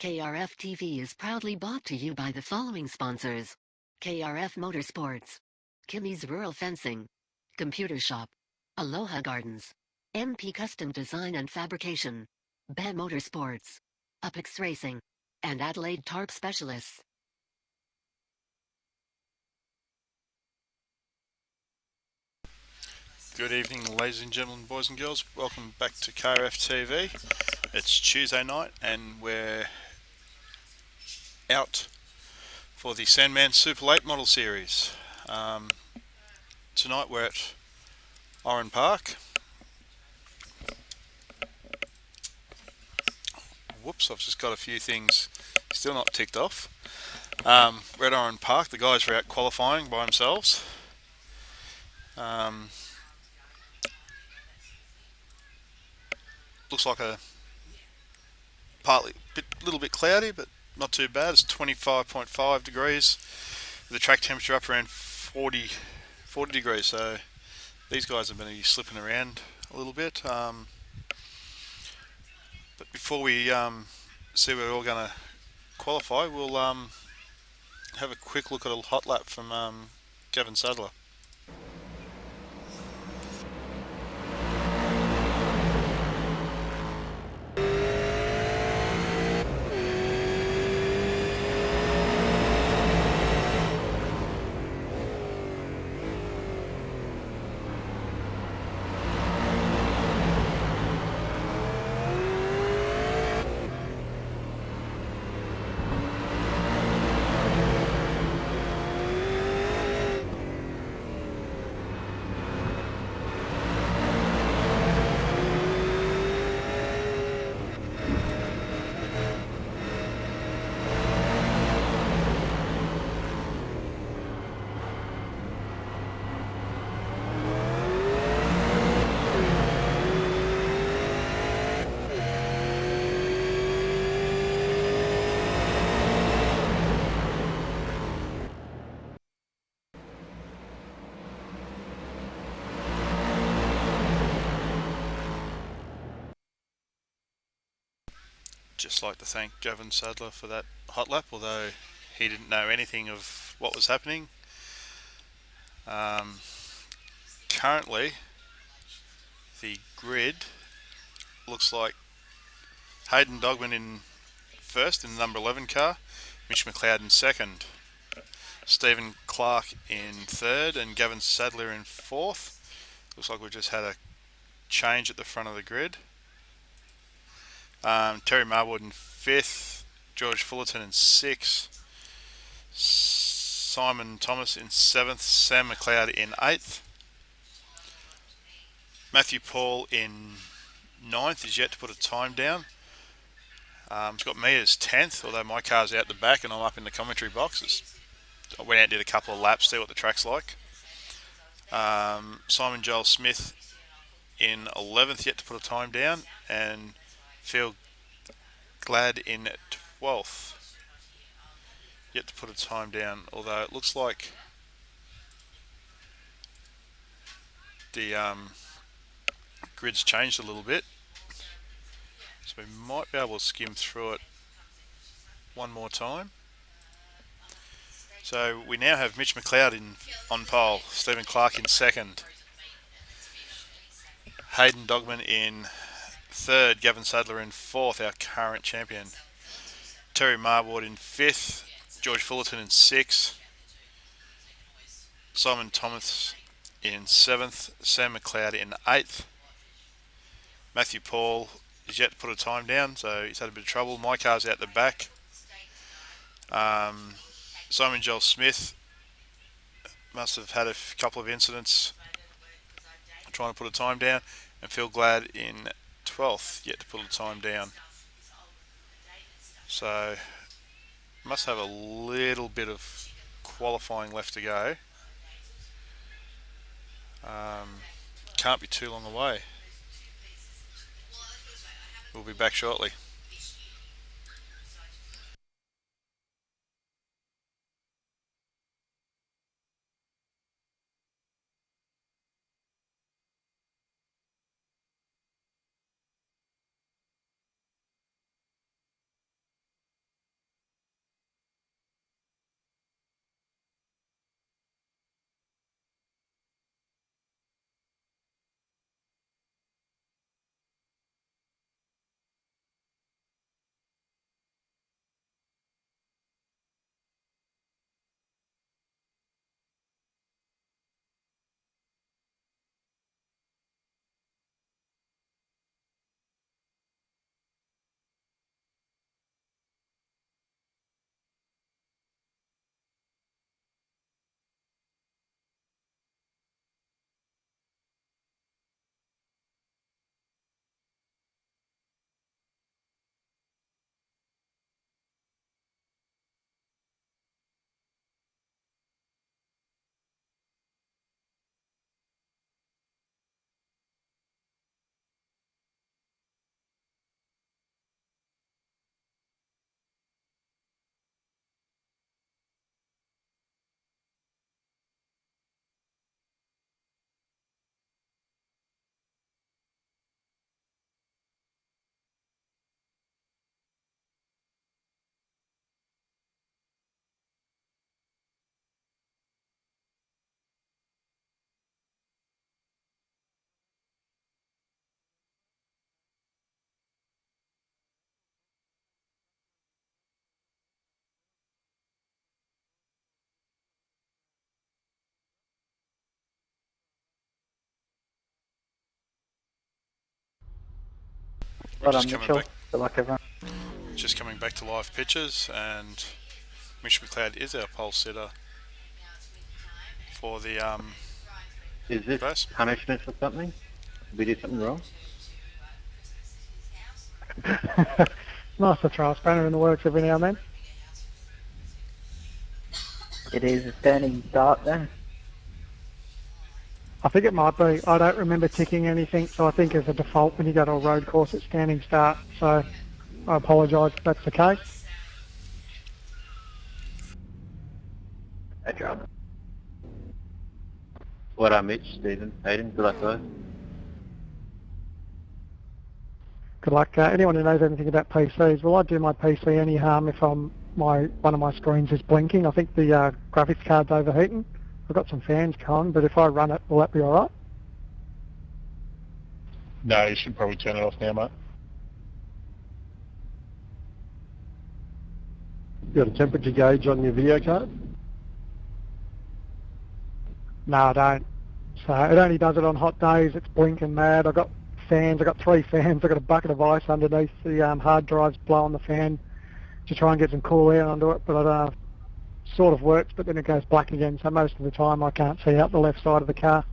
KRF TV is proudly brought to you by the following sponsors: KRF Motorsports, Kimmy's Rural Fencing, Computer Shop, Aloha Gardens, MP Custom Design and Fabrication, BAM Motorsports, Upix Racing, and Adelaide Tarp Specialists. Good evening, ladies and gentlemen, boys and girls. Welcome back to KRF TV. It's Tuesday night and we're out for the Sandman Super Late Model Series. Tonight we're at Oran Park. Whoops, I've just got a few things still not ticked off. We're at Oran Park. The guys are out qualifying by themselves. Looks like a little bit cloudy, but not too bad. It's 25.5 degrees with the track temperature up around 40 degrees, so these guys are going to be slipping around a little bit. But before we see where we're all going to qualify, we'll have a quick look at a hot lap from Gavin Sadler. Just like to thank Gavin Sadler for that hot lap, although he didn't know anything of what was happening. Currently, the grid looks like Hayden Dogman in first in the number 11 car, Mitch McLeod in second, Stephen Clark in third, and Gavin Sadler in fourth. Looks like we've just had a change at the front of the grid. Terry Marwood in fifth, George Fullerton in sixth, Simon Thomas in seventh, Sam McLeod in eighth, Matthew Paul in ninth is yet to put a time down. It's got me as 10th, although my car's out the back and I'm up in the commentary boxes. I went out and did a couple of laps, see what the track's like. Simon Joel Smith in 11th, yet to put a time down, and Phil Glad in 12th, yet to put a time down, although it looks like the grid's changed a little bit, so we might be able to skim through it one more time. So we now have Mitch McLeod on pole, Stephen Clark in second, Hayden Dogman in third, Gavin Sadler in fourth, our current champion, Terry Marwood in fifth, George Fullerton in sixth, Simon Thomas in seventh, Sam McLeod in eighth, Matthew Paul is yet to put a time down, so he's had a bit of trouble. My car's out the back. Simon Joel Smith must have had a couple of incidents trying to put a time down, and Phil Glad in 12th, yet to put a time down. So must have a little bit of qualifying left to go. Can't be too long away. We'll be back shortly. We're Well just done, coming Mitchell. back, Good luck, everyone. just coming back to live pitches, and Mitch McLeod is our pole sitter for the Is this race. punishment for something? Did we do something wrong? Nice to throw a spanner in the works every now and then. It is a standing start then. I think it might be. I don't remember ticking anything, so I think as a default when you go to a road course it's standing start. So I apologise if that's the case. No trouble. What are Mitch, Stephen, Hayden? Good luck, guys. Good luck. Anyone who knows anything about PCs, will I do my PC any harm if one of my screens is blinking? I think the graphics card's overheating. I've got some fans going, but if I run it, will that be alright? No, you should probably turn it off now, mate. You got a temperature gauge on your video card? No, I don't. So it only does it on hot days. It's blinking mad. I've got fans. I've got 3 fans. I've got a bucket of ice underneath the hard drives blowing the fan to try and get some cool air under it. But it sort of works, but then it goes black again. So most of the time I can't see out the left side of the car.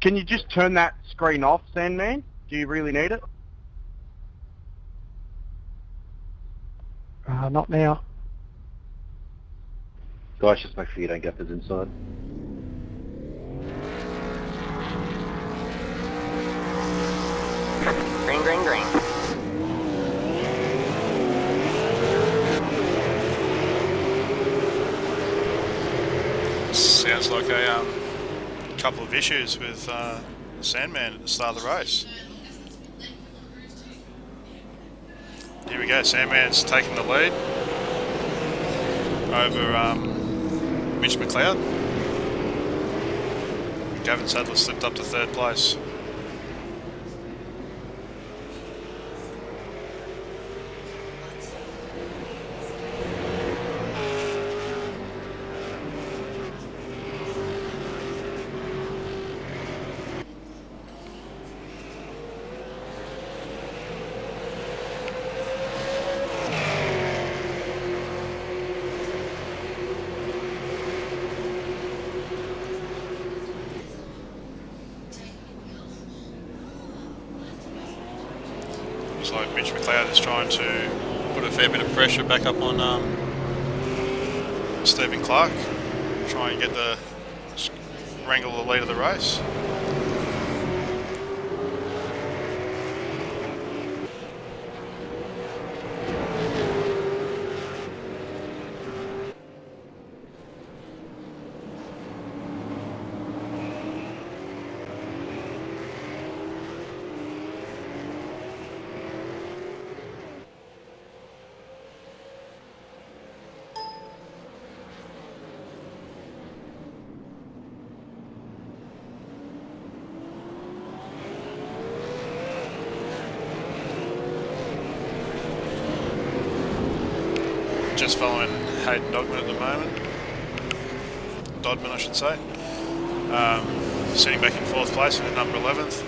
Can you just turn that screen off, Sandman? Do you really need it? Not now. Guys, just make sure you don't get this inside. Green, green, green. Sounds like a couple of issues with Sandman at the start of the race. Here we go, Sandman's taking the lead over Mitch McLeod. Gavin Sadler slipped up to 3rd place. Looks like Mitch McLeod is trying to put a fair bit of pressure back up on Stephen Clark, try and get wrangle the lead of the race. Just following Hayden Dodman at the moment. Dodman, I should say. Sitting back in 4th place in number 11th.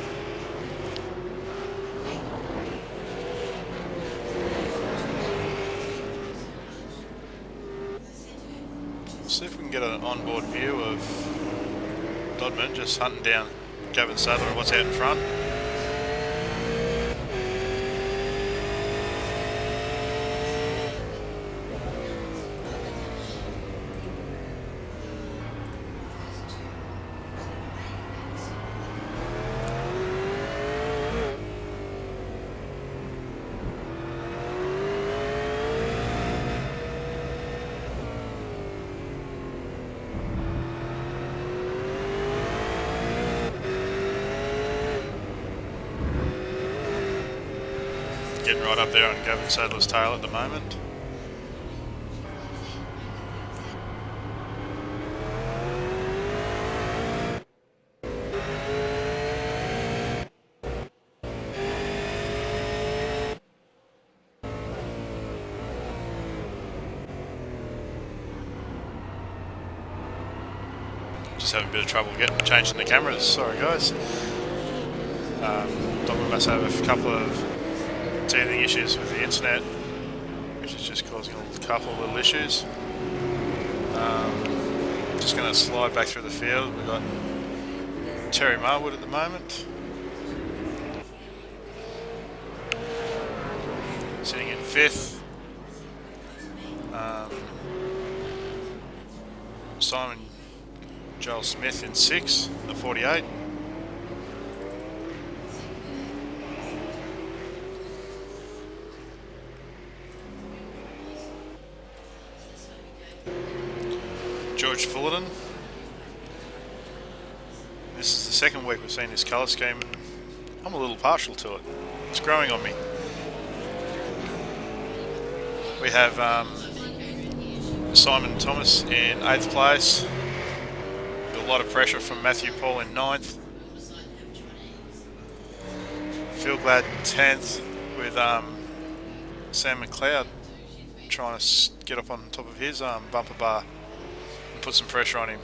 See if we can get an onboard view of Dodman just hunting down Gavin Sadler and what's out in front. Getting right up there on Gavin Sadler's tail at the moment. Just having a bit of trouble changing the cameras. Sorry, guys. Dogman must have a couple of teething issues with the internet, which is just causing a couple of little issues. Just going to slide back through the field. We've got Terry Marwood at the moment, sitting in 5th. Simon Joel Smith in 6th, the 48. George Fullerton. This is the second week we've seen this colour scheme, and I'm a little partial to it. It's growing on me. We have Simon Thomas in 8th place. A lot of pressure from Matthew Paul in 9th. Feelglad in 10th with Sam McLeod trying to get up on top of his bumper bar and put some pressure on him.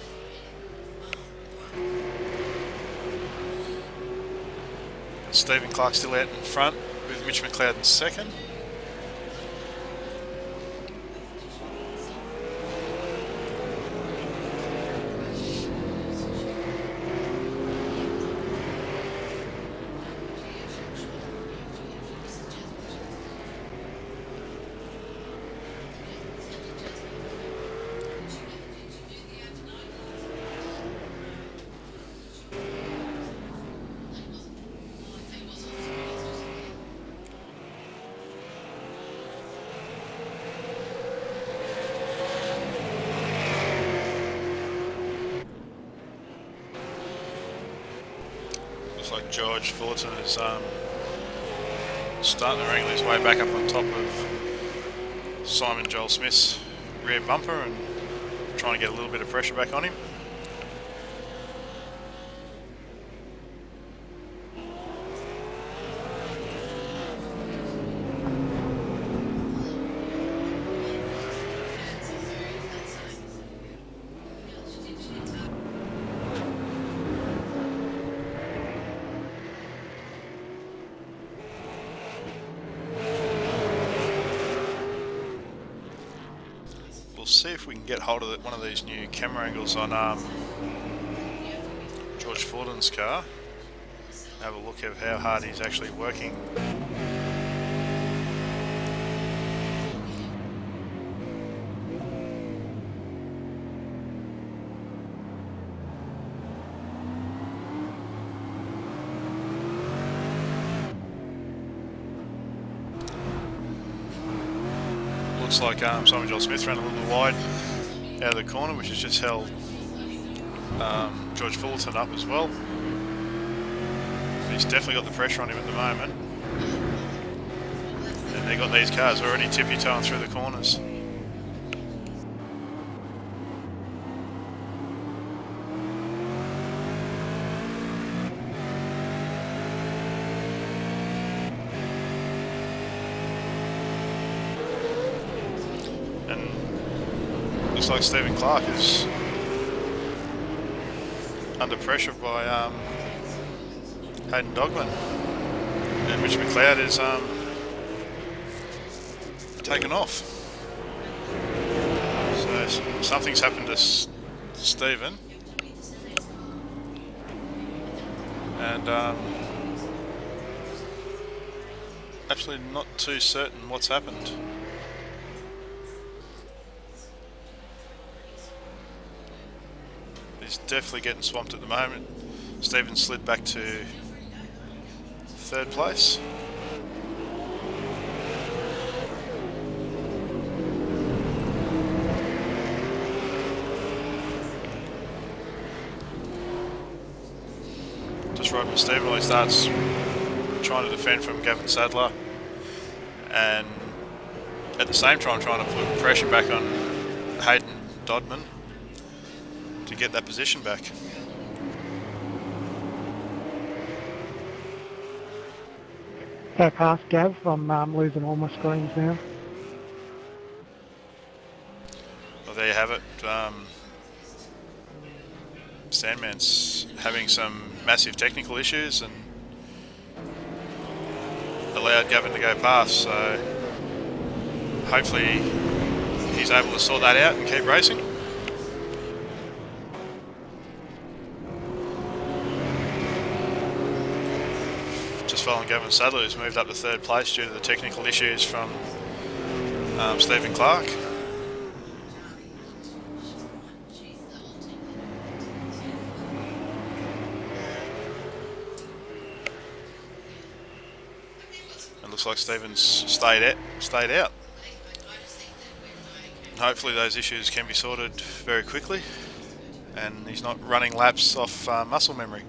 Stephen Clark still out in front with Mitch McLeod in 2nd. Like George Fullerton is starting to wrangle his way back up on top of Simon Joel Smith's rear bumper and trying to get a little bit of pressure back on him. See if we can get hold of one of these new camera angles on George Fullerton's car. Have a look at how hard he's actually working. Looks like Simon Joel Smith ran a little wide out of the corner, which has just held George Fullerton up as well. He's definitely got the pressure on him at the moment. And they've got these cars already tippy-toeing through the corners. Looks like Stephen Clark is under pressure by Hayden Dogman, and Mitch McLeod is taken off. So something's happened to Stephen, and absolutely not too certain what's happened. He's definitely getting swamped at the moment. Stephen slid back to 3rd place. Just right when Stephen really starts trying to defend from Gavin Sadler, and at the same time trying to put pressure back on Hayden Dodman to get that position back. So past Gav, I'm losing all my screens now. Well, there you have it. Sandman's having some massive technical issues, and allowed Gavin to go past, so hopefully he's able to sort that out and keep racing. Just following Gavin Sadler, who's moved up to third place due to the technical issues from Stephen Clark. It looks like Stephen's stayed out. And hopefully those issues can be sorted very quickly, and he's not running laps off muscle memory.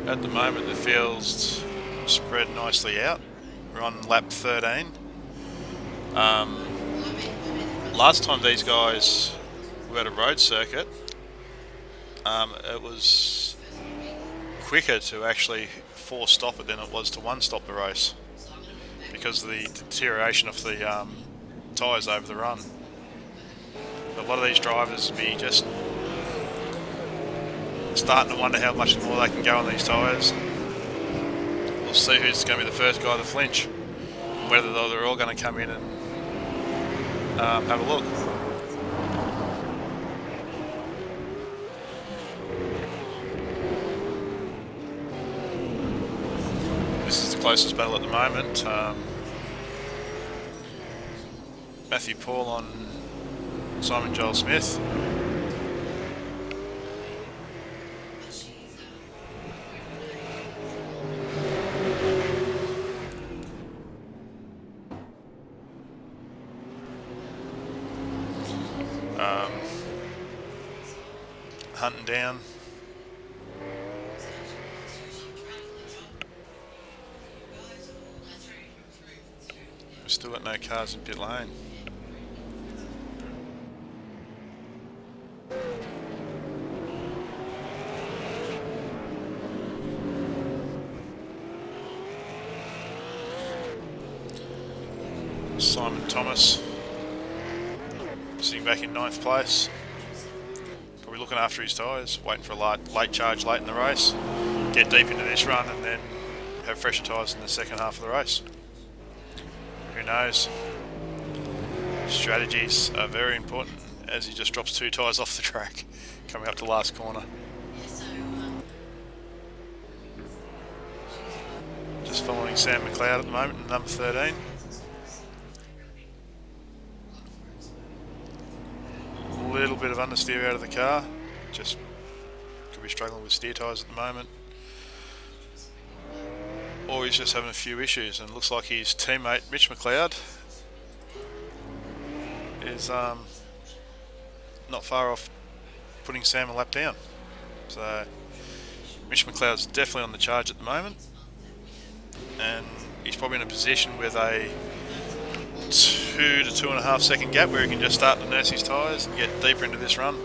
At the moment, the field's spread nicely out. We're on lap 13. Last time these guys were at a road circuit, it was quicker to actually force stop it than it was to one stop the race because of the deterioration of the tyres over the run. But a lot of these drivers be just starting to wonder how much more they can go on these tyres. We'll see who's going to be the first guy to flinch, whether they're all going to come in and have a look. This is the closest battle at the moment. Matthew Paul on Simon Joel Smith. Hunting down. We've still got no cars in pit lane. Simon Thomas sitting back in 9th place. Probably looking after his tyres, waiting for a late charge late in the race, get deep into this run and then have fresher tyres in the second half of the race. Who knows? Strategies are very important as he just drops 2 tyres off the track coming up to last corner. Just following Sam McLeod at the moment in number 13. A little bit of understeer out of the car, just could be struggling with steer tyres at the moment, or he's just having a few issues, and it looks like his teammate Mitch McLeod is not far off putting Sam a lap down. So Mitch McLeod's definitely on the charge at the moment, and he's probably in a position with a 2 to 2.5 second gap where he can just start to nurse his tyres and get deeper into this run.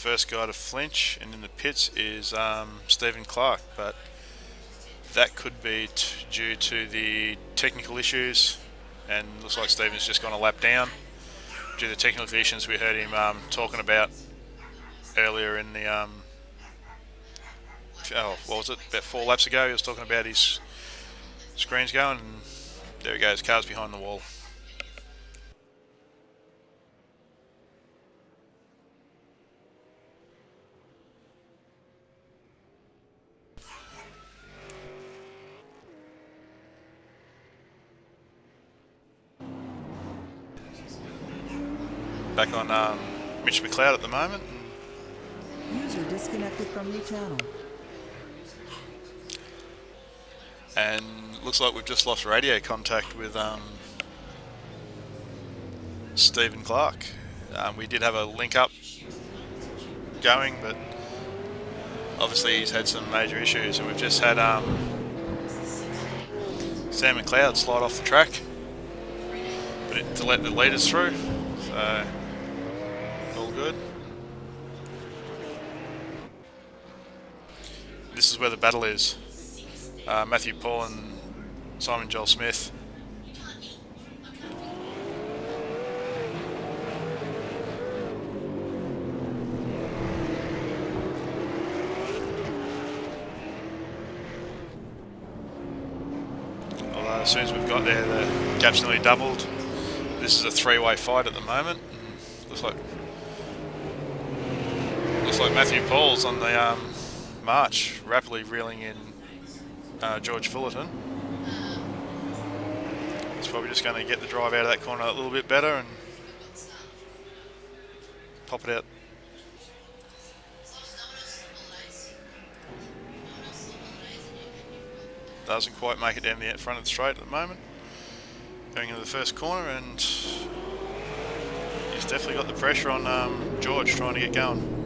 First guy to flinch and in the pits is Stephen Clark, but that could be due to the technical issues, and looks like Stephen's just gone a lap down due to the technical issues we heard him talking about earlier in the what was it, about 4 laps ago. He was talking about his screens going, and there he goes, car's behind the wall. Back on Mitch McLeod at the moment. User disconnected from your channel. And looks like we've just lost radio contact with Stephen Clark. We did have a link up going, but obviously he's had some major issues, and we've just had Sam McLeod slide off the track, but to let the leaders through, so all good. This is where the battle is. Matthew Paul and Simon Joel Smith. Although as soon as we've got there, the gap's nearly doubled. This is a three-way fight at the moment. Looks like Matthew Paul's on the march, rapidly reeling in George Fullerton. He's probably just going to get the drive out of that corner a little bit better and pop it out. Doesn't quite make it down the front of the straight at the moment. Going into the first corner, and he's definitely got the pressure on George trying to get going.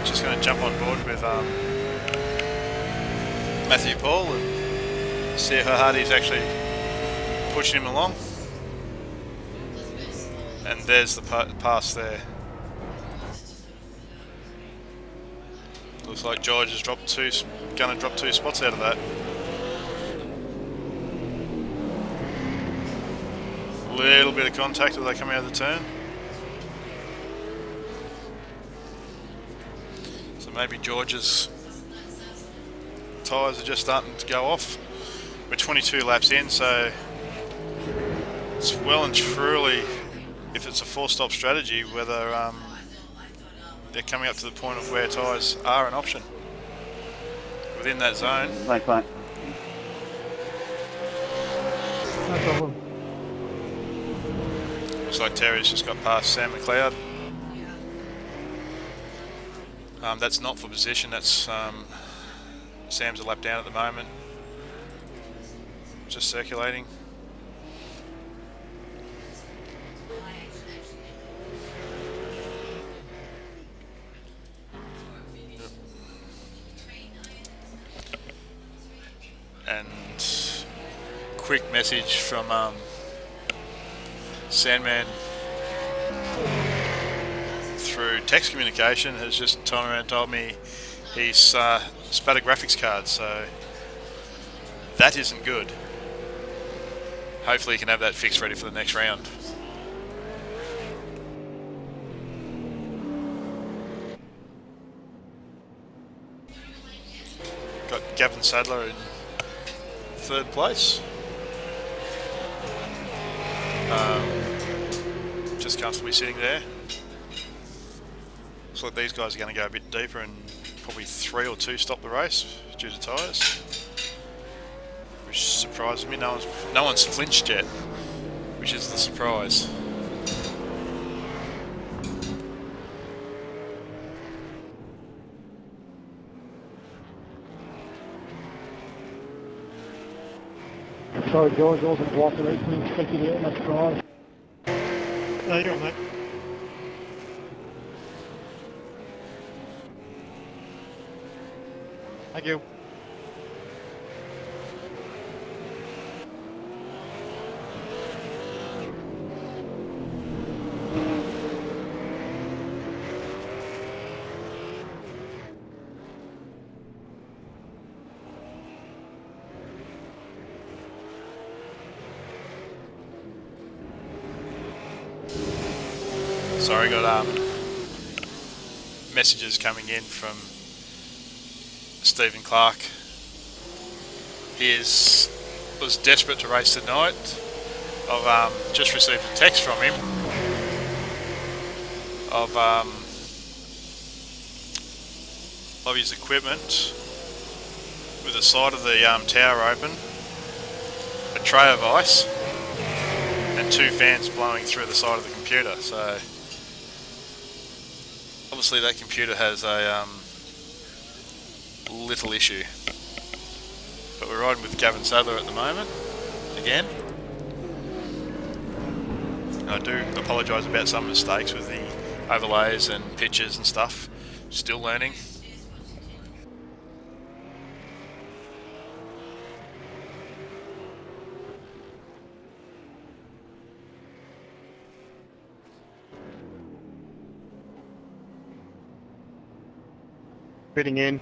Just going to jump on board with Matthew Paul and see how hard he's actually pushing him along. And there's the pass there. Looks like George has going to drop 2 spots out of that. Little bit of contact as they come out of the turn. Maybe George's tyres are just starting to go off. We're 22 laps in, so it's well and truly, if it's a 4-stop strategy, whether they're coming up to the point of where tyres are an option within that zone. Thanks, mate. No problem. Looks like Terry's just got past Sam McLeod. That's not for position, that's Sam's a lap down at the moment. Just circulating. And quick message from Sandman through text communication has just turned around and told me he's spat a graphics card, so that isn't good. Hopefully he can have that fixed ready for the next round. Got Gavin Sadler in 3rd place. Just comfortably sitting there. Looks like these guys are going to go a bit deeper and probably 3 or 2 stop the race due to tyres, which surprises me. No one's flinched yet, which is the surprise. Sorry, George, I wasn't blocking it. We expected you to let us drive. No, you're on, mate. Thank you. Sorry, got messages coming in from Stephen Clark. He was desperate to race tonight. I've just received a text from him of his equipment with the side of the tower open, a tray of ice, and 2 fans blowing through the side of the computer. So obviously that computer has a little issue. But we're riding with Gavin Sadler at the moment, again. I do apologise about some mistakes with the overlays and pictures and stuff. Still learning. Fitting in.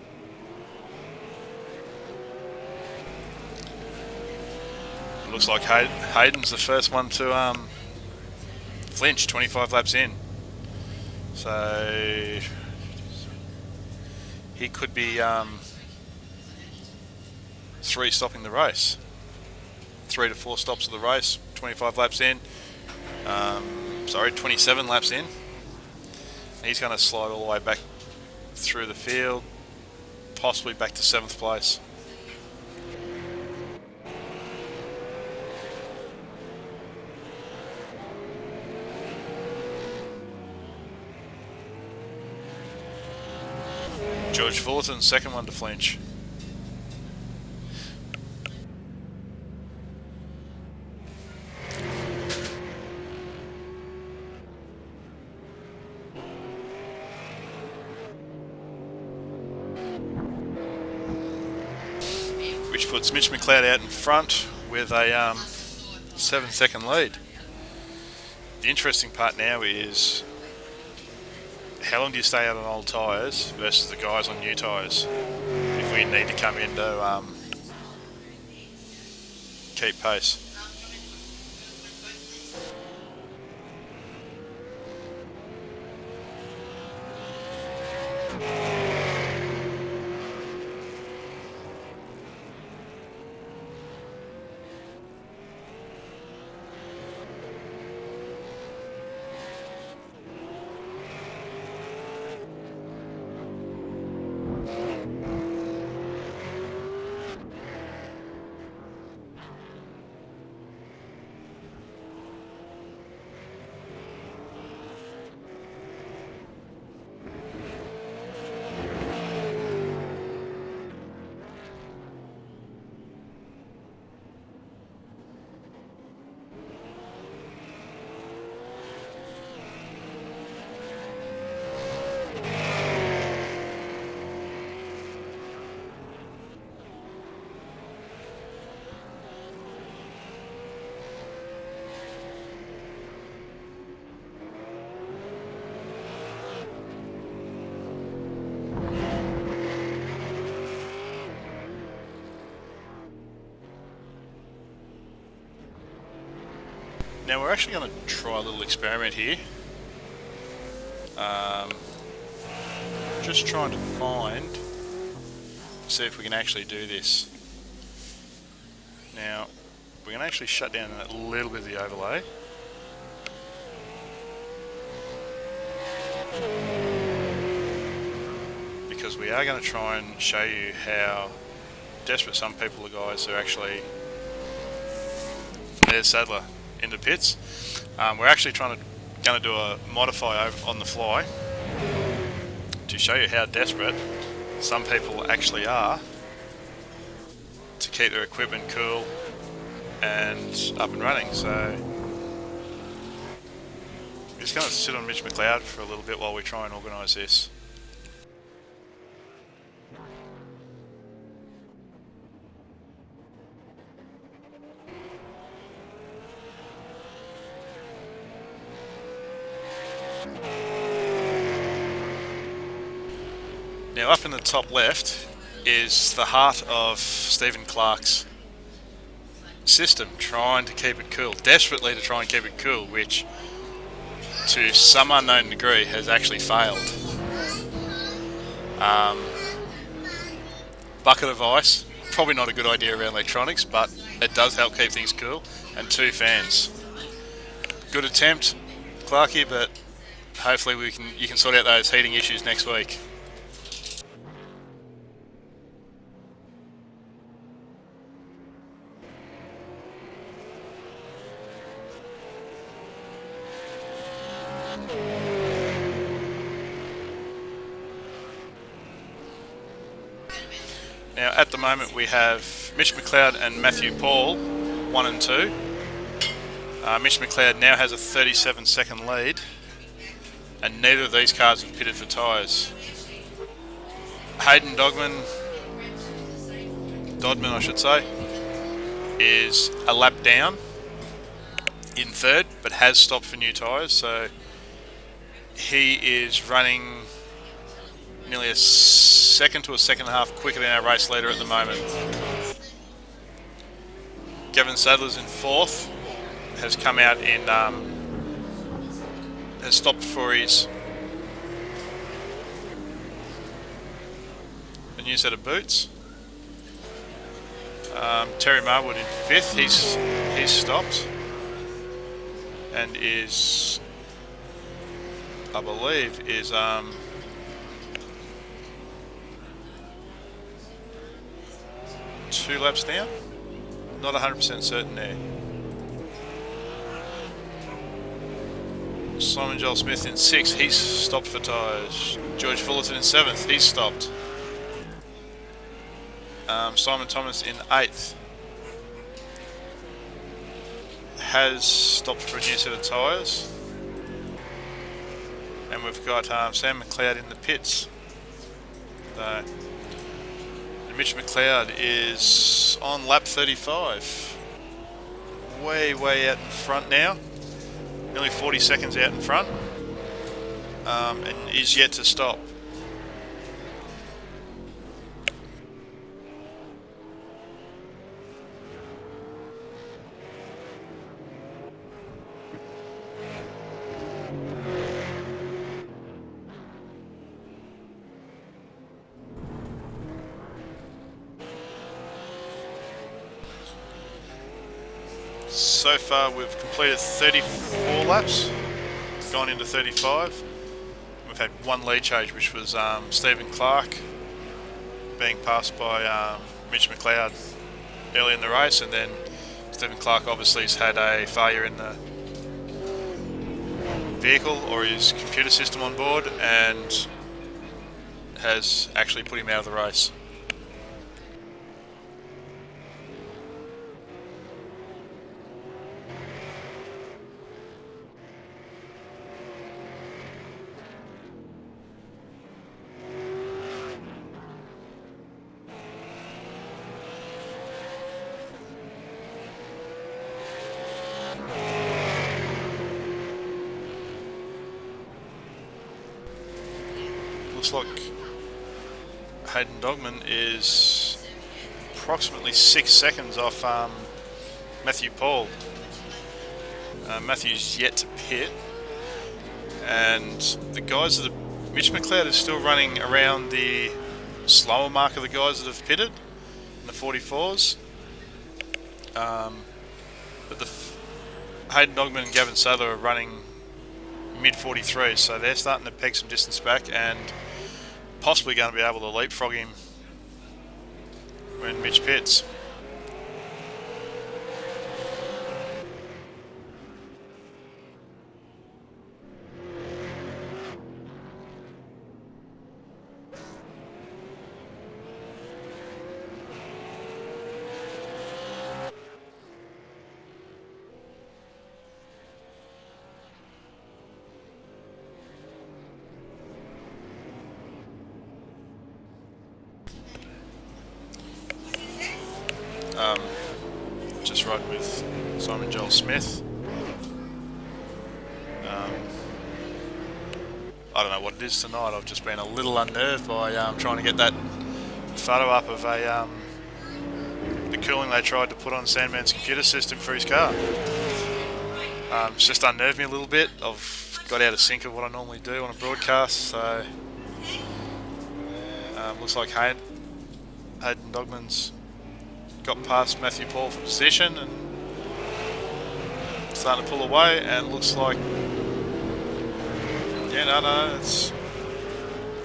Looks like Hayden's the first one to flinch 25 laps in. So he could be 3 stopping the race. 3 to 4 stops of the race, 25 laps in. 27 laps in. He's going to slide all the way back through the field, possibly back to 7th place. George Fullerton, second one to flinch. Which puts Mitch McLeod out in front with a 7-second lead. The interesting part now is how long do you stay out on old tyres versus the guys on new tyres if we need to come in to keep pace. Now we're actually going to try a little experiment here. Just trying to see if we can actually do this. Now, we're going to actually shut down a little bit of the overlay. Because we are going to try and show you how desperate some people, the guys, are actually... There's Sadler into pits. We're actually going to do a modify on the fly to show you how desperate some people actually are to keep their equipment cool and up and running. So we're just going to sit on Mitch McLeod for a little bit while we try and organise this. Now up in the top left is the heart of Stephen Clark's system, trying to keep it cool, desperately to try and keep it cool, which to some unknown degree has actually failed. Bucket of ice, probably not a good idea around electronics, but it does help keep things cool, and 2 fans. Good attempt, Clarky, but hopefully you can sort out those heating issues next week. Now, at the moment, we have Mitch McLeod and Matthew Paul, 1 and 2. Mitch McLeod now has a 37-second lead, and neither of these cars have pitted for tyres. Hayden Dodman, I should say, is a lap down in third, but has stopped for new tyres, so he is running nearly a second to a second and a half quicker than our race leader at the moment. Gavin Sadler's in fourth, has come out in, has stopped for his a new set of boots. Terry Marwood in fifth, he's stopped and is, I believe, is 2 laps down. Not 100% certain there. Simon Joel Smith in 6th, he's stopped for tyres. George Fullerton in 7th, he's stopped. Simon Thomas in 8th has stopped for a new set of tyres. And we've got Sam McLeod in the pits. And Mitch McLeod is on lap 35. Way out in front now. Nearly 40 seconds out in front. And is yet to stop. So far we've completed 34 laps, gone into 35. We've had one lead change, which was Stephen Clark being passed by Mitch McLeod early in the race, and then Stephen Clark obviously has had a failure in the vehicle or his computer system on board and has actually put him out of the race. Looks like Hayden Dogman is approximately 6 seconds off Matthew Paul. Matthew's yet to pit, and the guys that have, Mitch McLeod is still running around the slower mark of the guys that have pitted in the 44s. But Hayden Dogman and Gavin Sadler are running mid 43s, so they're starting to peg some distance back and possibly going to be able to leapfrog him when Mitch pits. Just riding with Simon Joel Smith. I don't know what it is tonight. I've just been a little unnerved by trying to get that photo up of the cooling they tried to put on Sandman's computer system for his car. It's just unnerved me a little bit. I've got out of sync of what I normally do on a broadcast, so looks like Hayden Dogman's got past Matthew Paul for position and starting to pull away, and looks like, yeah, no, it's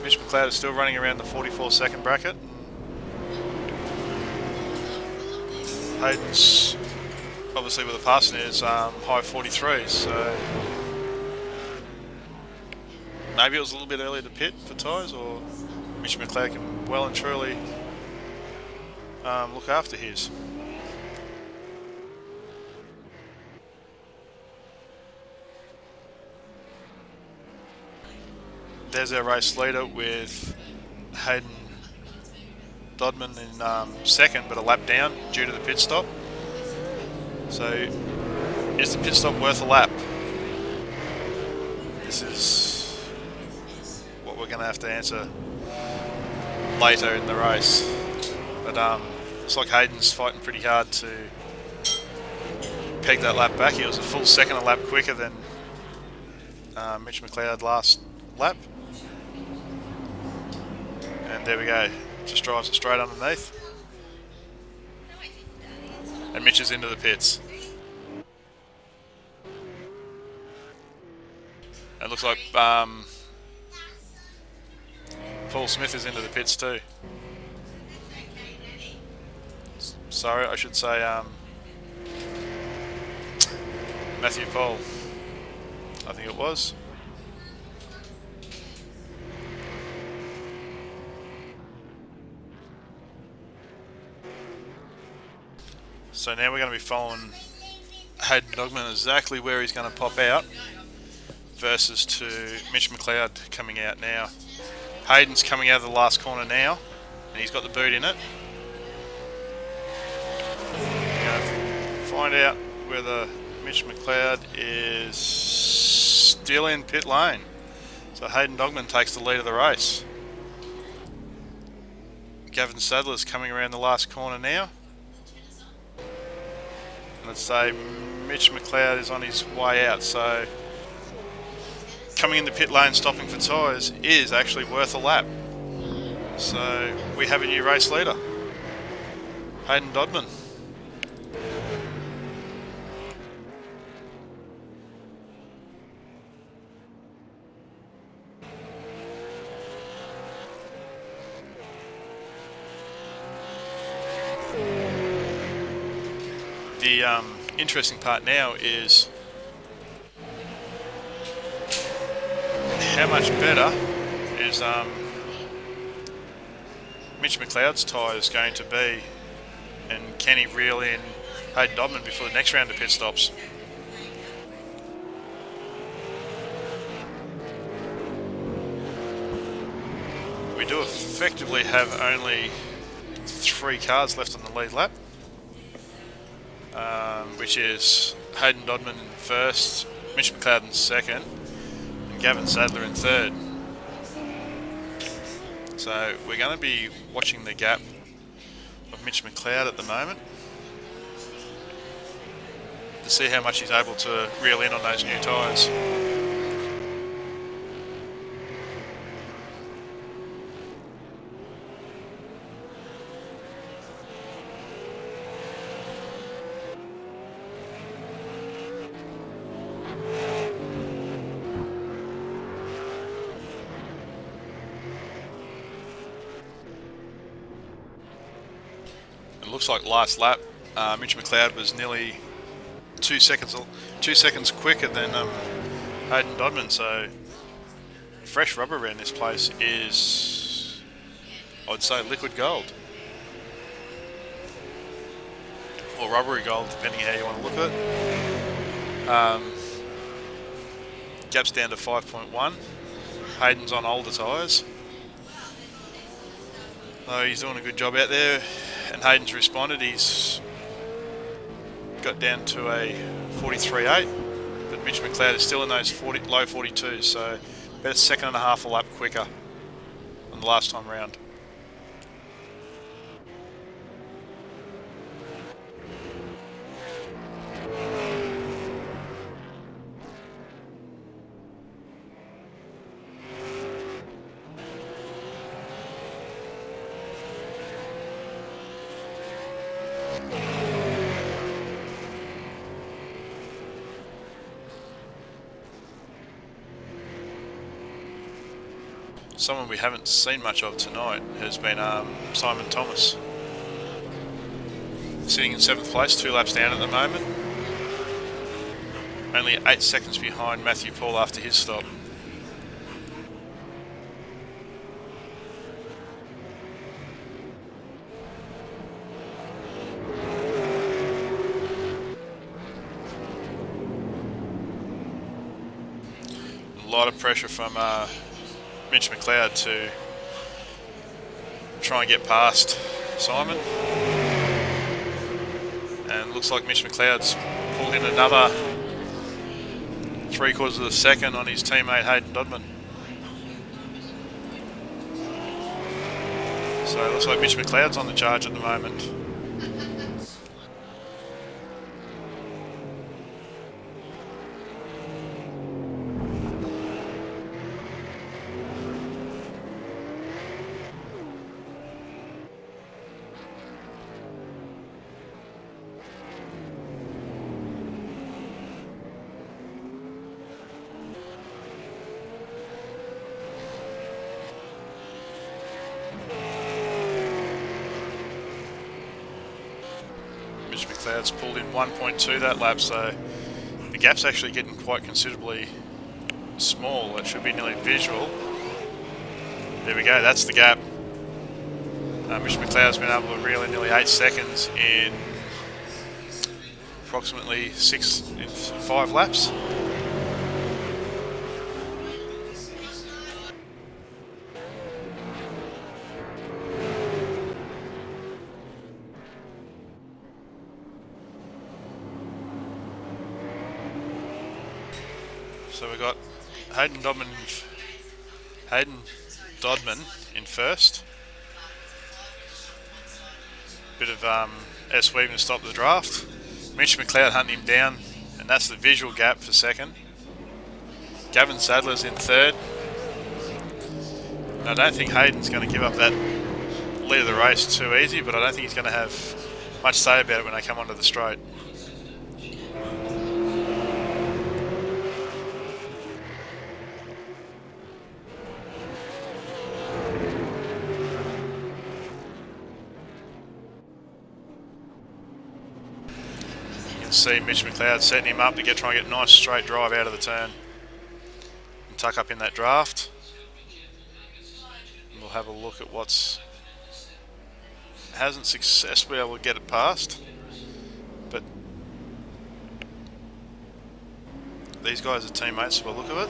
Mitch McLeod is still running around the 44-second bracket. Hayden's obviously with a passing is high 43s, so maybe it was a little bit early to pit for tyres, or Mitch McLeod can well and truly look after his. There's our race leader with Hayden Dodman in second, but a lap down due to the pit stop. So, is the pit stop worth a lap? This is what we're going to have to answer later in the race. But looks like Hayden's fighting pretty hard to peg that lap back. He was a full second a lap quicker than Mitch McLeod last lap. And there we go. Just drives it straight underneath. And Mitch is into the pits. It looks like Paul Smith is into the pits too. Sorry, I should say Matthew Paul, I think it was. So now we're going to be following Hayden Dogman exactly where he's going to pop out versus to Mitch McLeod coming out now. Hayden's coming out of the last corner now and he's got the boot in it. We're going to find out whether Mitch McLeod is still in pit lane. So Hayden Dogman takes the lead of the race. Gavin Sadler's coming around the last corner now. Let's say Mitch McLeod is on his way out, so coming in the pit lane stopping for tyres is actually worth a lap. So we have a new race leader, Hayden Dodman. The interesting part now is how much better is Mitch McLeod's tyres going to be, and can he reel in Hayden Dodman before the next round of pit stops? We do effectively have only 3 cars left on the lead lap. Which is Hayden Dodman in first, Mitch McLeod in second, and Gavin Sadler in third. So we're going to be watching the gap of Mitch McLeod at the moment to see how much he's able to reel in on those new tyres. It looks like last lap, Mitch McLeod was nearly 2 seconds quicker than Hayden Dodman. So fresh rubber around this place is, I'd say, liquid gold or rubbery gold, depending how you want to look at it. Gap's down to 5.1. Hayden's on older tyres. So he's doing a good job out there, and Hayden's responded. He's got down to a 43.8, but Mitch McLeod is still in those low 42s, so about a second and a half a lap quicker than the last time round. Someone we haven't seen much of tonight has been Simon Thomas. Sitting in 7th place, 2 laps down at the moment. Only 8 seconds behind Matthew Paul after his stop. lot of pressure from Mitch McLeod to try and get past Simon. And looks like Mitch McLeod's pulled in another 3/4 of a second on his teammate Hayden Dodman. So it looks like Mitch McLeod's on the charge at the moment. Mitch McLeod's pulled in 1.2 that lap, so the gap's actually getting quite considerably small. It should be nearly visual. There we go, that's the gap. Mitch McLeod's been able to reel in nearly 8 seconds in approximately 5 laps. So we've got Hayden Dodman in first. Bit of S weaving to stop the draft. Mitch McLeod hunting him down, and that's the visual gap for second. Gavin Sadler's in third. And I don't think Hayden's going to give up that lead of the race too easy, but I don't think he's going to have much to say about it when they come onto the straight. See Mitch McLeod setting him up to try and get a nice straight drive out of the turn and tuck up in that draft. And we'll have a look at what's hasn't successfully able to get it past, but these guys are teammates by the look of it.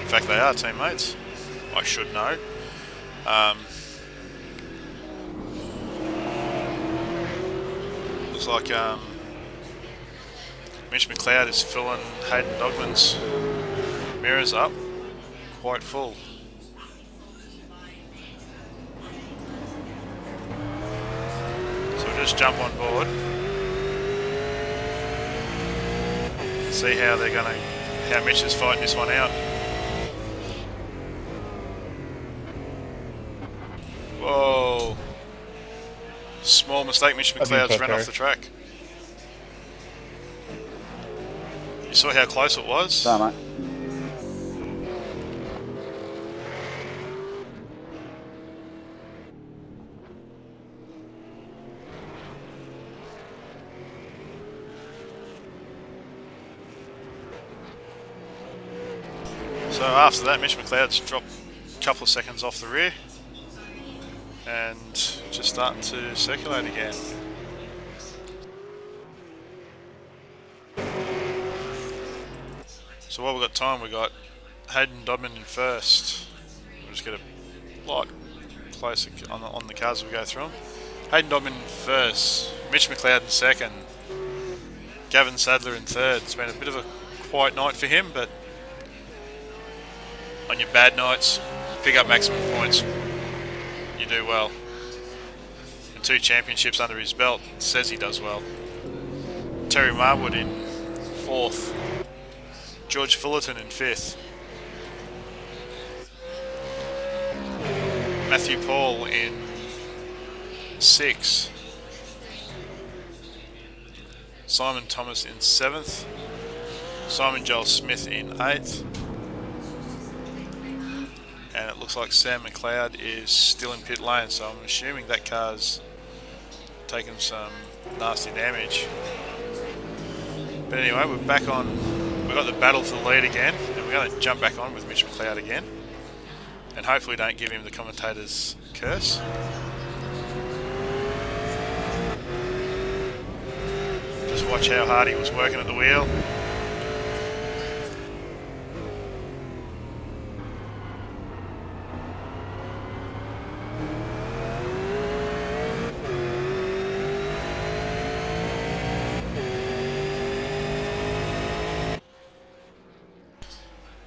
In fact, they are teammates. I should know. Looks like Mitch McLeod is filling Hayden Dogman's mirrors up quite full. So we'll just jump on board. See how how Mitch is fighting this one out. Whoa. Small mistake, Mitch McLeod's run off the track. You saw how close it was? So, mate. So after that, Mitch McLeod's dropped a couple of seconds off the rear and just starting to circulate again. So while we've got time, we've got Hayden Dodman in first. We'll just get a lot closer on the cars as we go through them. Hayden Dodman in first, Mitch McLeod in second, Gavin Sadler in third. It's been a bit of a quiet night for him, but on your bad nights, pick up maximum points. You do well. And 2 championships under his belt says he does well. Terry Marwood in 4th. George Fullerton in 5th. Matthew Paul in 6th. Simon Thomas in 7th. Simon Joel Smith in 8th. And it looks like Sam McLeod is still in pit lane, so I'm assuming that car's taken some nasty damage. But anyway, we're back on. We've got the battle for the lead again, and we're going to jump back on with Mitch McLeod again. And hopefully don't give him the commentator's curse. Just watch how hard he was working at the wheel.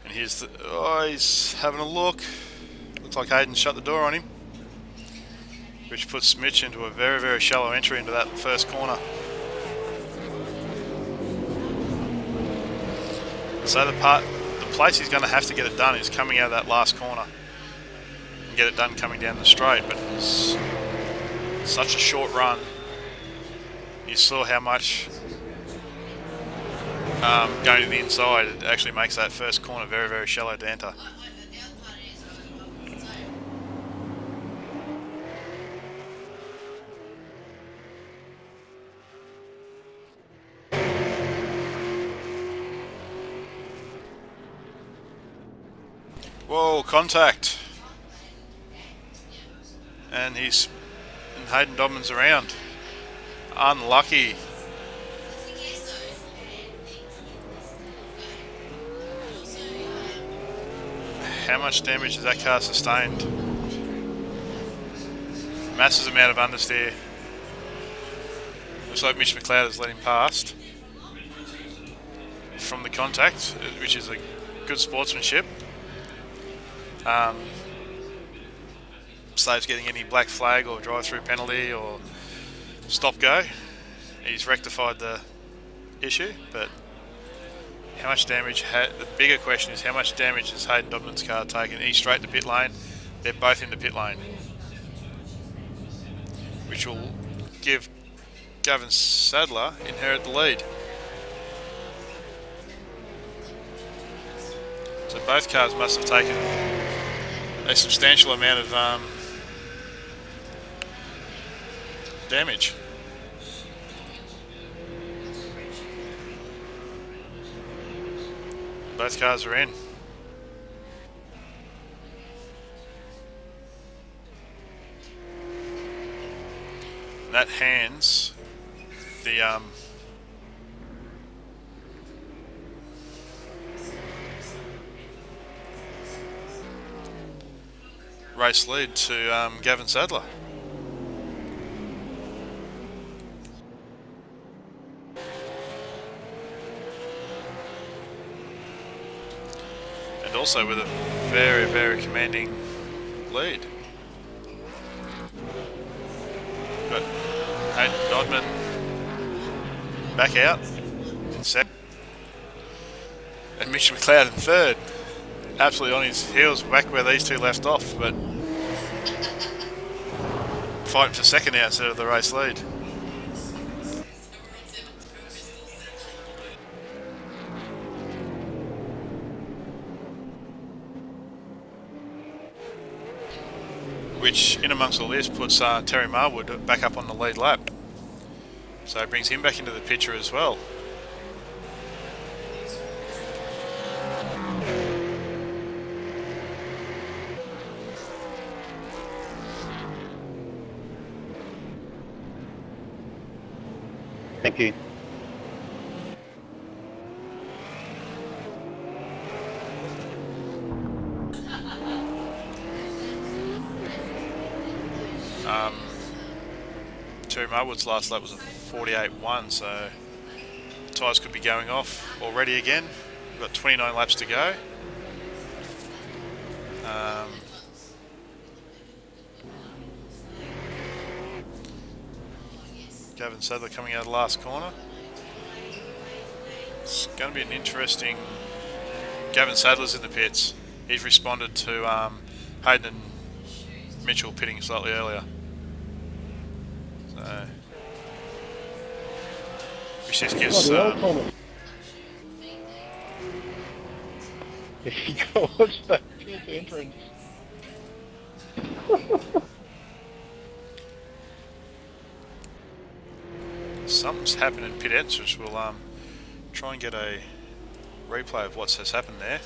And here's the... Oh, he's having a look. Looks like Hayden shut the door on him, which puts Mitch into a very, very shallow entry into that first corner. So the place he's going to have to get it done is coming out of that last corner and get it done coming down the straight. But it's such a short run. You saw how much going to the inside, it actually makes that first corner very, very shallow to enter. Whoa, contact. And Hayden Dobman's around. Unlucky. How much damage has that car sustained? Massive amount of understeer. Looks like Mitch McLeod has let him past from the contact, which is a good sportsmanship. Saves getting any black flag or drive-through penalty or stop-go. He's rectified the issue, but how much damage? The bigger question is how much damage has Hayden Dobman's car taken? He's straight to pit lane. They're both in the pit lane, which will give Gavin Sadler inherit the lead. So both cars must have taken a substantial amount of damage. Both cars are in. That hands the race lead to Gavin Sadler. And also with a very, very commanding lead. Got Hayden Dodman back out in second. And Mitch McLeod in third. Absolutely on his heels, back where these two left off, but fighting for second now instead of the race lead. Which, in amongst all this, puts Terry Marwood back up on the lead lap. So it brings him back into the picture as well. Thank you. Terry Marwood's last lap was a 48.1, so tyres could be going off already again. We've got 29 laps to go. Gavin Sadler coming out of the last corner. It's going to be an interesting... Gavin Sadler's in the pits. He's responded to Hayden and Mitchell pitting slightly earlier. So, which just gives... There you go, watch that pit entrance. Something's happened in pit entrance. We'll try and get a replay of what has happened there.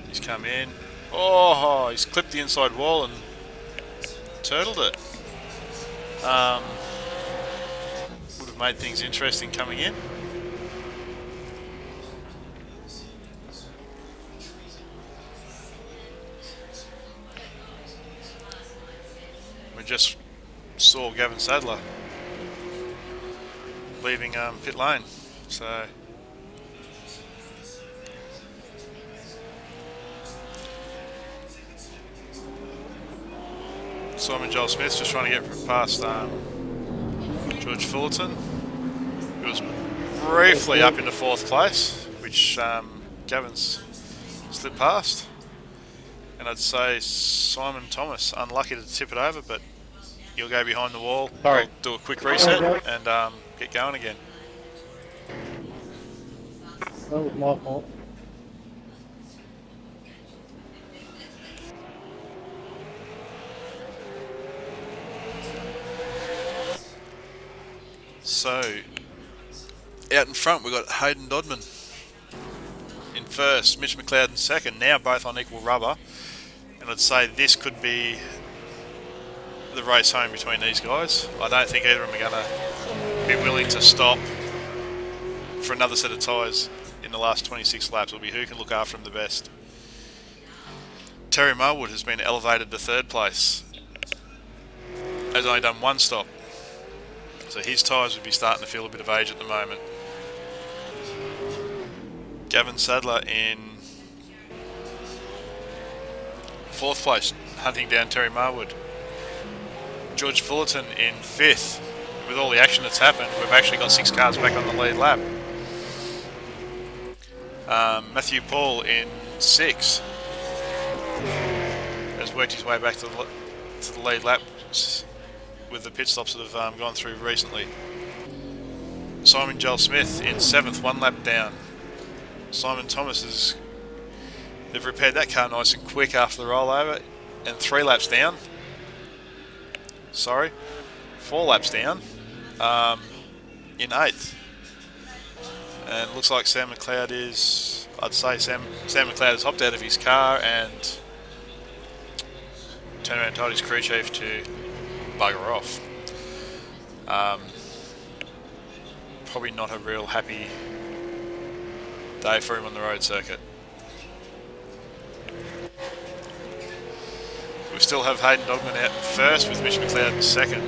He's come in. Oh, he's clipped the inside wall and turtled it. Would have made things interesting coming in. We just saw Gavin Sadler leaving pit lane, so Simon Joel Smith's just trying to get past George Fullerton, who was briefly up into 4th place, which Gavin's slipped past. And I'd say Simon Thomas, unlucky to tip it over, but he'll go behind the wall, do a quick reset and get going again. That was my fault. So, out in front we've got Hayden Dodman in first, Mitch McLeod in second, now both on equal rubber. And I'd say this could be the race home between these guys. I don't think either of them are going to be willing to stop for another set of tyres in the last 26 laps. It'll be who can look after them the best. Terry Marwood has been elevated to 3rd place. Has only done 1 stop. So his tyres would be starting to feel a bit of age at the moment. Gavin Sadler in 4th place, hunting down Terry Marwood. George Fullerton in 5th. With all the action that's happened, we've actually got 6 cars back on the lead lap. Matthew Paul in 6th has worked his way back to the lead lap with the pit stops that have gone through recently. Simon Joel Smith in 7th, 1 lap down. Simon Thomas they've repaired that car nice and quick after the rollover, and 3 laps down. Sorry, 4 laps down in 8th. And it looks like Sam McLeod I'd say Sam McLeod has hopped out of his car and turned around and told his crew chief to bugger off. Probably not a real happy day for him on the road circuit. We still have Hayden Dogman out in first with Mitch McLeod in second.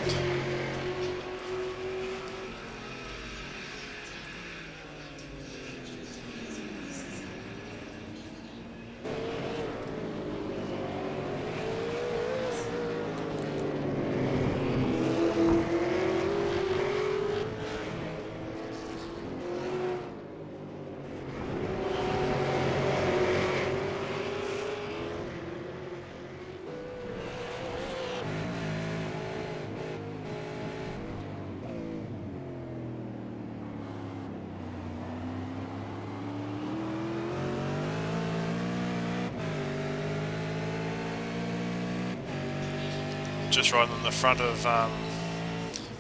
Just right on the front of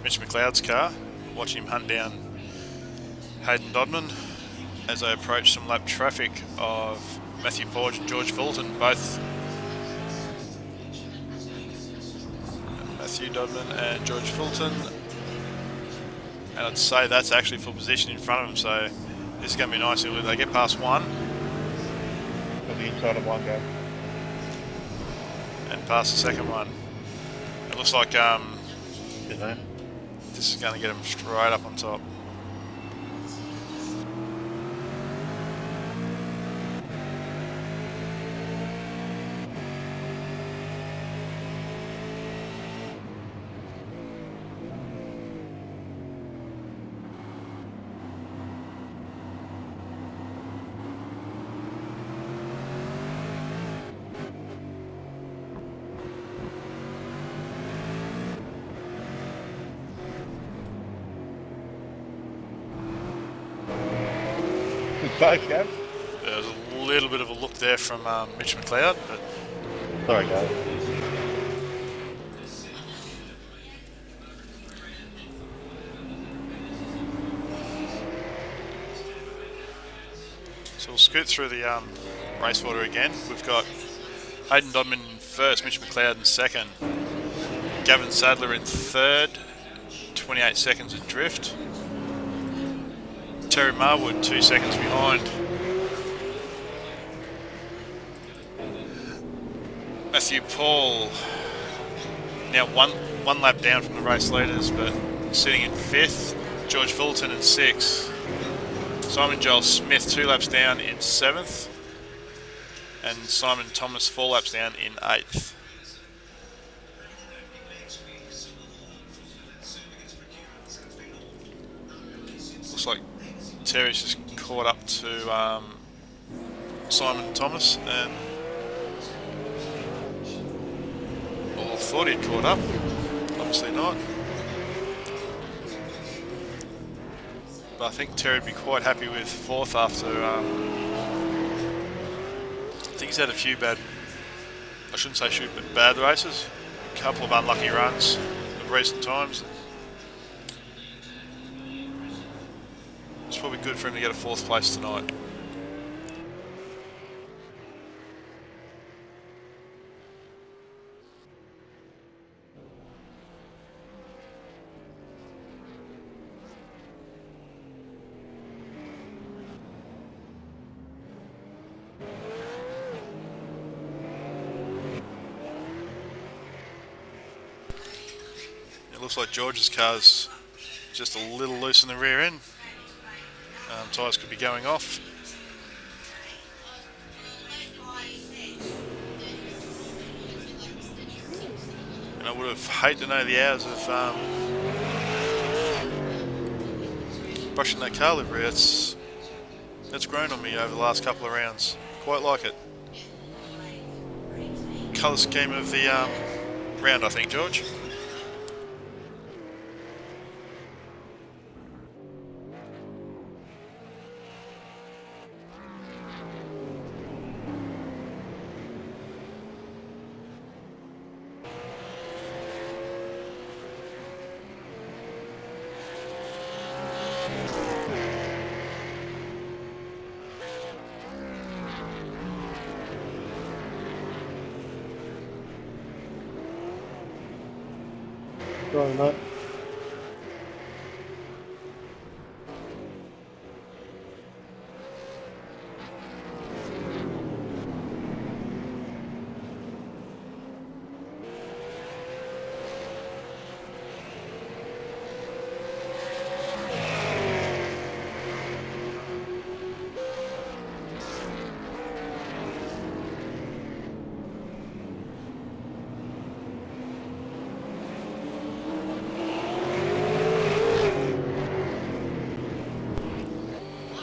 Mitch McLeod's car, watching him hunt down Hayden Dodman as they approach some lap traffic of Matthew Porge and George Fulton, both Matthew Dodman and George Fulton, and I'd say that's actually full position in front of them, so this is going to be nice. If they get past one, On the inside of one go. and past the second one. It looks like Good man. this is going to get them straight up on top. Safe, Gav. There was a little bit of a look there from Mitch McLeod, but Sorry, Gav. so we'll scoot through the race order again. We've got Hayden Dodman in first, Mitch McLeod in second, Gavin Sadler in third, 28 seconds adrift. Terry Marwood 2 seconds behind. Matthew Paul now one lap down from the race leaders, but sitting in fifth. George Fulton in sixth. Simon Joel Smith 2 laps down in seventh, and Simon Thomas 4 laps down in eighth. Looks like Terry's just caught up to Simon Thomas, and well, I thought he'd caught up. Obviously not. But I think Terry'd be quite happy with fourth after. I think he's had a few bad. I shouldn't say shoot, but bad races. A couple of unlucky runs of recent times. It's probably good for him to get a fourth place tonight. It looks like George's car's just a little loose in the rear end. Tyres could be going off. And I would have hated to know the hours of brushing that car livery. That's grown on me over the last couple of rounds. Quite like it. Colour scheme of the round, I think, George. Sorry, mate.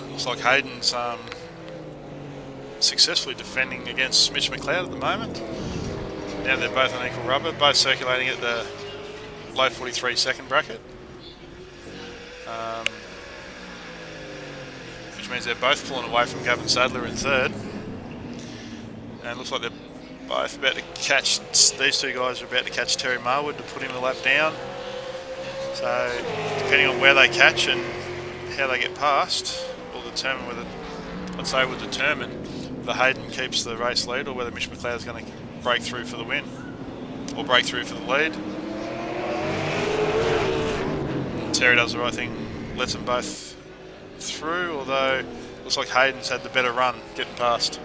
Looks like Hayden's successfully defending against Mitch McLeod at the moment. Now they're both on equal rubber, both circulating at the low 43 second bracket. Which means they're both pulling away from Gavin Sadler in third. And it looks like they're both about to catch, these two guys are about to catch Terry Marwood to put him a lap down. So depending on where they catch and how they get past, determine whether, I'd say would determine whether Hayden keeps the race lead or whether Mitch McLeod is going to break through for the win or break through for the lead. Terry does the right thing, lets them both through, although looks like Hayden's had the better run getting past.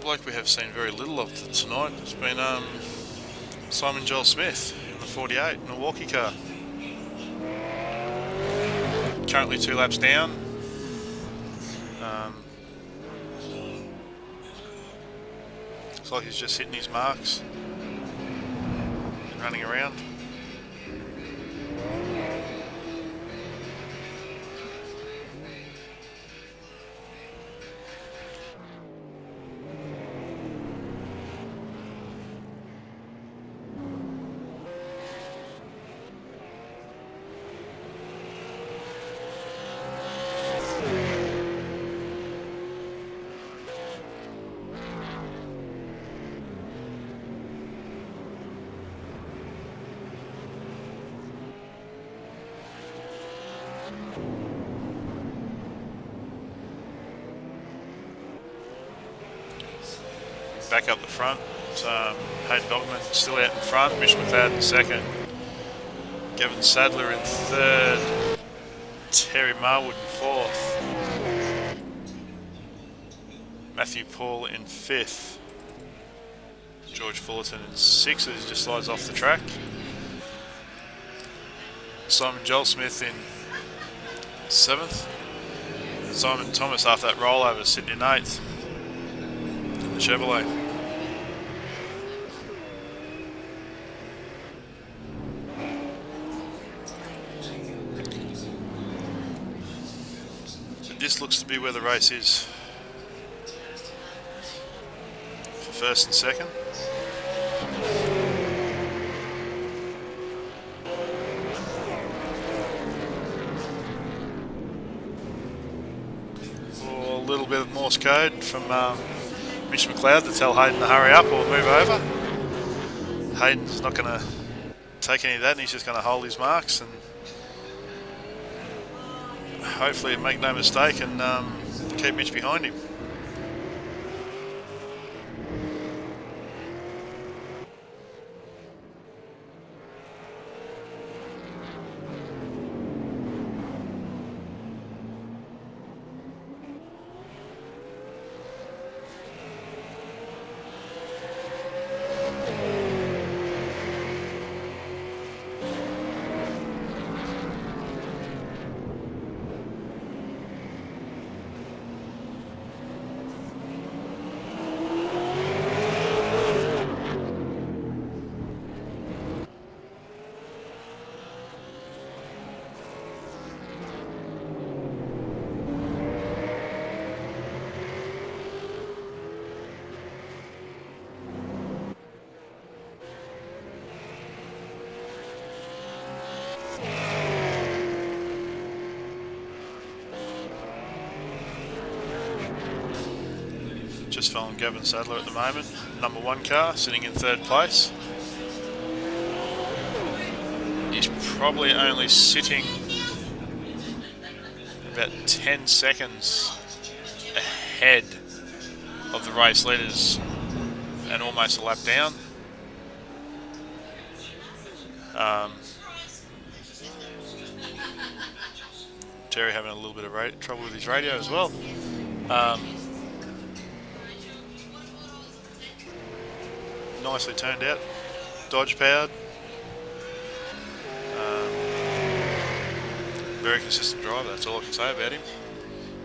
Bloke we have seen very little of tonight has been Simon Joel Smith in the 48 Milwaukee car. Currently 2 laps down. Looks like he's just hitting his marks and running around. Back up the front, Hayden Dogman still out in front, Mitch McLeod in second, Gavin Sadler in third, Terry Marwood in fourth, Matthew Paul in fifth, George Fullerton in sixth as he just slides off the track, Simon Joel Smith in seventh, Simon Thomas after that rollover sitting in eighth in the Chevrolet. This looks to be where the race is for first and second. A little bit of Morse code from Mitch McLeod to tell Hayden to hurry up or move over. Hayden's not going to take any of that, and he's just going to hold his marks and hopefully make no mistake and keep Mitch behind him. Just following Gavin Sadler at the moment, number one car, sitting in third place. He's probably only sitting about 10 seconds ahead of the race leaders and almost a lap down. Terry having a little bit of trouble with his radio as well. Nicely turned out, Dodge powered, very consistent driver, that's all I can say about him.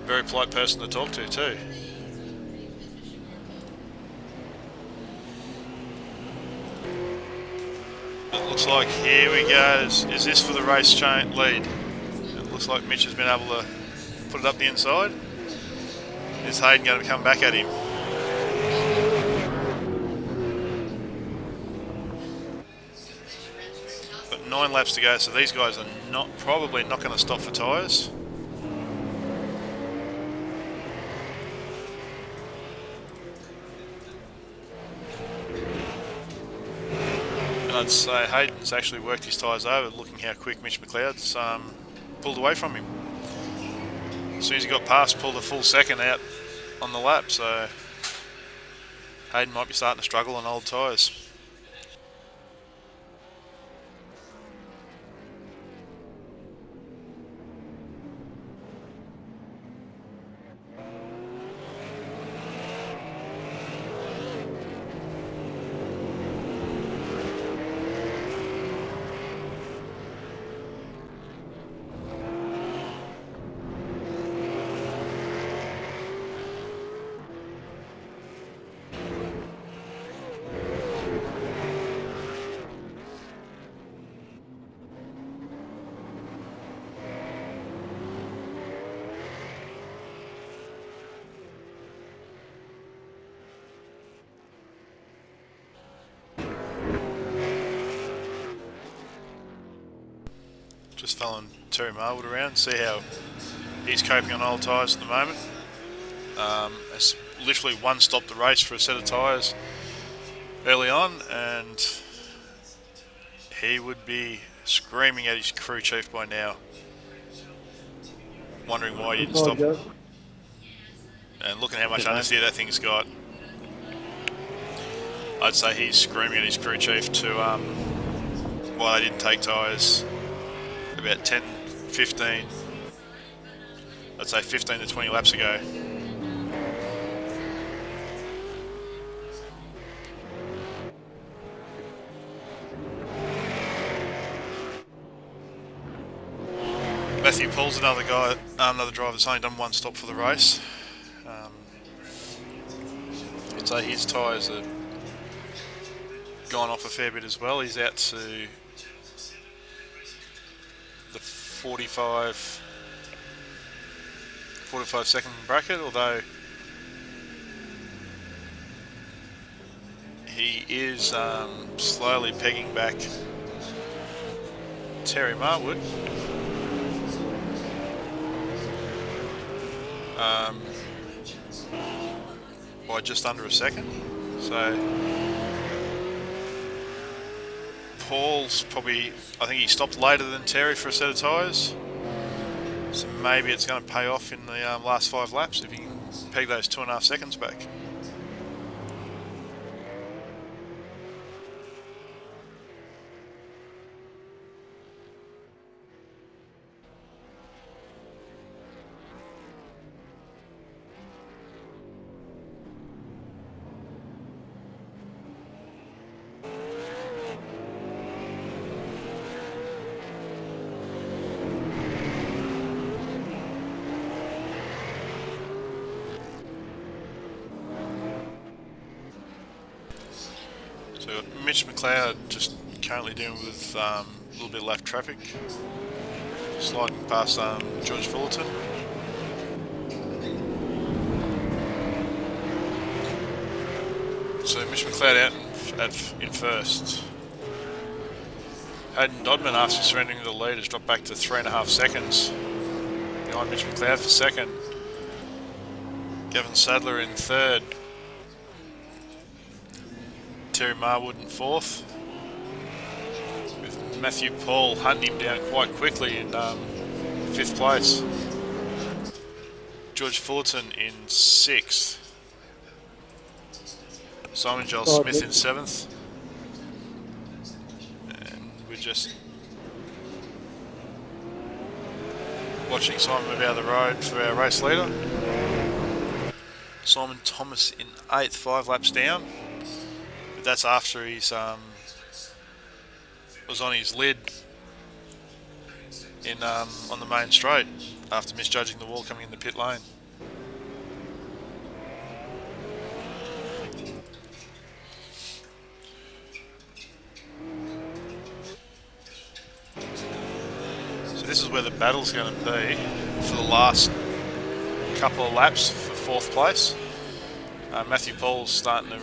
Very polite person to talk to too. It looks like, here we go, is this for the race chain lead? It looks like Mitch has been able to put it up the inside. Is Hayden going to come back at him? Got 9 laps to go, so these guys are probably not going to stop for tyres. And I'd say Hayden's actually worked his tyres over, looking how quick Mitch McLeod's pulled away from him. As soon as he got past, pulled a full second out on the lap, so Hayden might be starting to struggle on old tyres. following Terry Marwood around, see how he's coping on old tyres at the moment. It's literally one stop the race for a set of tyres early on, and he would be screaming at his crew chief by now, wondering why he didn't stop. And looking how much understeer that thing's got, I'd say he's screaming at his crew chief to why they didn't take tyres about 10, 15, I'd say 15 to 20 laps ago. Matthew Paul's another guy, another driver that's only done one stop for the race. I'd say his tyres have gone off a fair bit as well. He's out to the 45 second bracket, although he is slowly pegging back Terry Marwood. By just under a second. So Paul's probably, I think he stopped later than Terry for a set of tyres, so maybe it's going to pay off in the last 5 laps if he can peg those 2.5 seconds back. So Mitch McLeod just currently dealing with a little bit of left traffic, sliding past George Fullerton. So Mitch McLeod out in first. Hayden Dodman, after surrendering to the lead, has dropped back to 3.5 seconds behind Mitch McLeod for second. Gavin Sadler in third. Terry Marwood in fourth, with Matthew Paul hunting him down quite quickly in 5th place. George Fullerton in 6th. Simon Joel Smith in 7th. And we're just watching Simon move out of the road for our race leader. Simon Thomas in 8th, 5 laps down. But that's after he's was on his lid in on the main straight after misjudging the wall coming in the pit lane. So this is where the battle's going to be for the last couple of laps for 4th place. Matthew Paul's starting to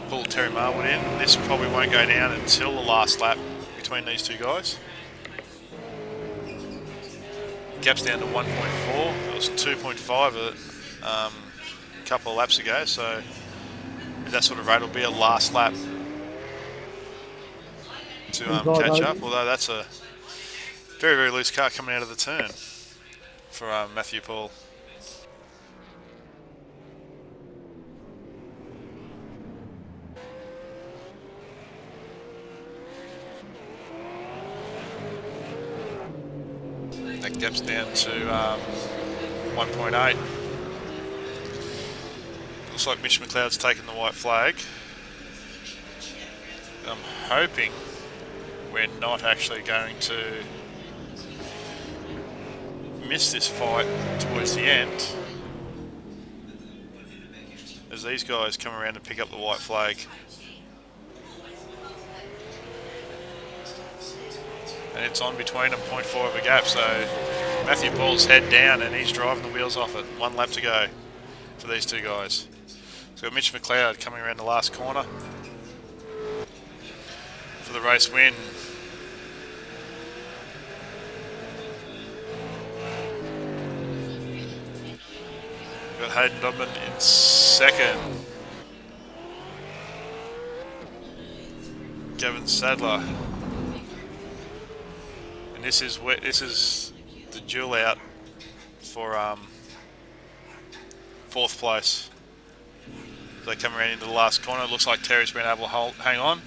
pull Terry Marwood in. This probably won't go down until the last lap between these two guys. Gap's down to 1.4. It was 2.5 a couple of laps ago, so that sort of rate will be a last lap to catch up, although that's a very, very loose car coming out of the turn for Matthew Paul. That gap's down to 1.8. Looks like Mitch McLeod's taken the white flag. I'm hoping we're not actually going to miss this fight towards the end, as these guys come around to pick up the white flag. And it's on between them, 0.4 of a gap, so Matthew Paul's head down and he's driving the wheels off it. 1 lap to go for these two guys. So we've got Mitch McLeod coming around the last corner for the race win. We've got Hayden Dodman in second. Gavin Sadler. And this is the duel out for fourth place. They come around into the last corner. It looks like Terry's been able to hang on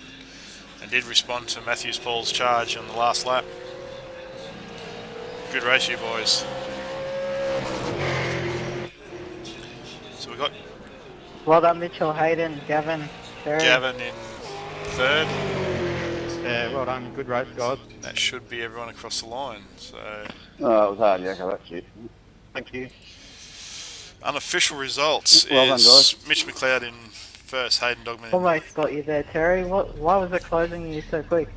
and did respond to Matthews Paul's charge on the last lap. Good race, you boys. So we got Well done, Mitchell, Hayden, Gavin, Terry. Gavin in third. Yeah, well done. Good race, guys. That should be everyone across the line. So Oh, it was hard, yeah, that's it. Thank you. unofficial results Well done, is guys. Mitch McLeod in first, Hayden Dogman in, Almost got you there, Terry. Why was it closing you so quick?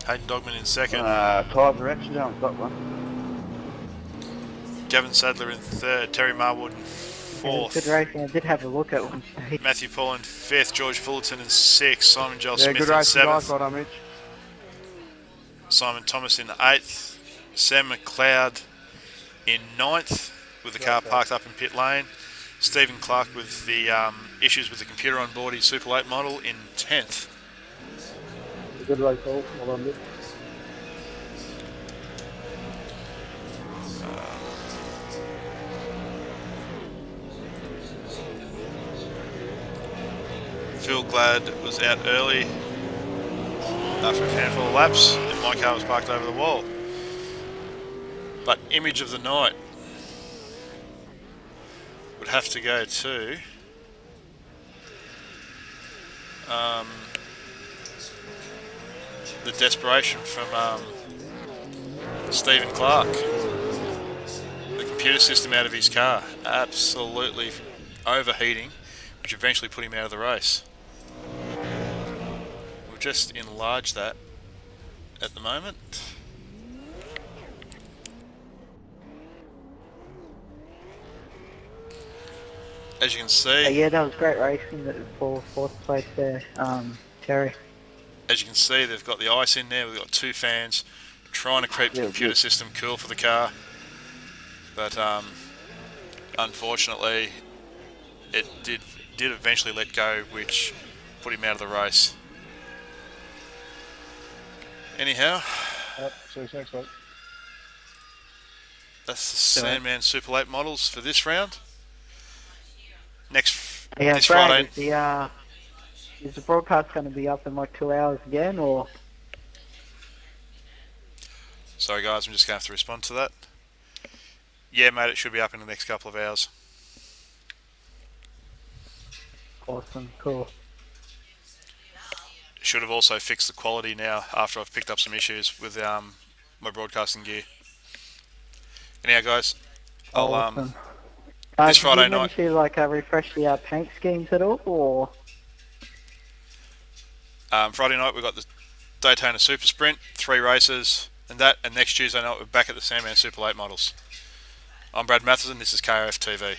Hayden Dogman in second. Tyre directions, I haven't got one. Gavin Sadler in third. Terry Marwood in It was fourth. good racing. I did have a look at one stage. Matthew Paul in fifth. George Fullerton in sixth. Simon Joel Yeah, Smith good in race, guys. seventh. Well done, Mitch. Simon Thomas in eighth. Sam McLeod in ninth with the car parked up in pit lane. Stephen Clark with the issues with the computer on board his Super Late model in 10th. Good race, all. Well done, Mitch. Phil Glad was out early after a handful of laps and my car was parked over the wall. But image of the night would have to go to the desperation from Stephen Clark. The computer system out of his car absolutely overheating, which eventually put him out of the race. We've just enlarged that at the moment. As you can see, Yeah, that was great racing for fourth place there, Terry. as you can see, they've got the ice in there. We've got two fans trying to keep the computer system cool for the car, but unfortunately, it did eventually let go, which put him out of the race. Anyhow, Yep, see you next week. that's the Sandman Super Late models for this round. Yeah, this Brad, Friday. is the broadcast going to be up in like 2 hours again, or? Sorry guys, I'm just going to have to respond to that. Yeah, mate, it should be up in the next couple of hours. Awesome, cool. Should have also fixed the quality now after I've picked up some issues with my broadcasting gear. Anyhow, guys, I'll Awesome. this Friday did you night. manage to like refresh the paint schemes at all, or? Friday night we've got the Daytona Super Sprint, 3 races, and next Tuesday night we're back at the Sandman Super Late models. I'm Brad Matheson. This is KRF TV.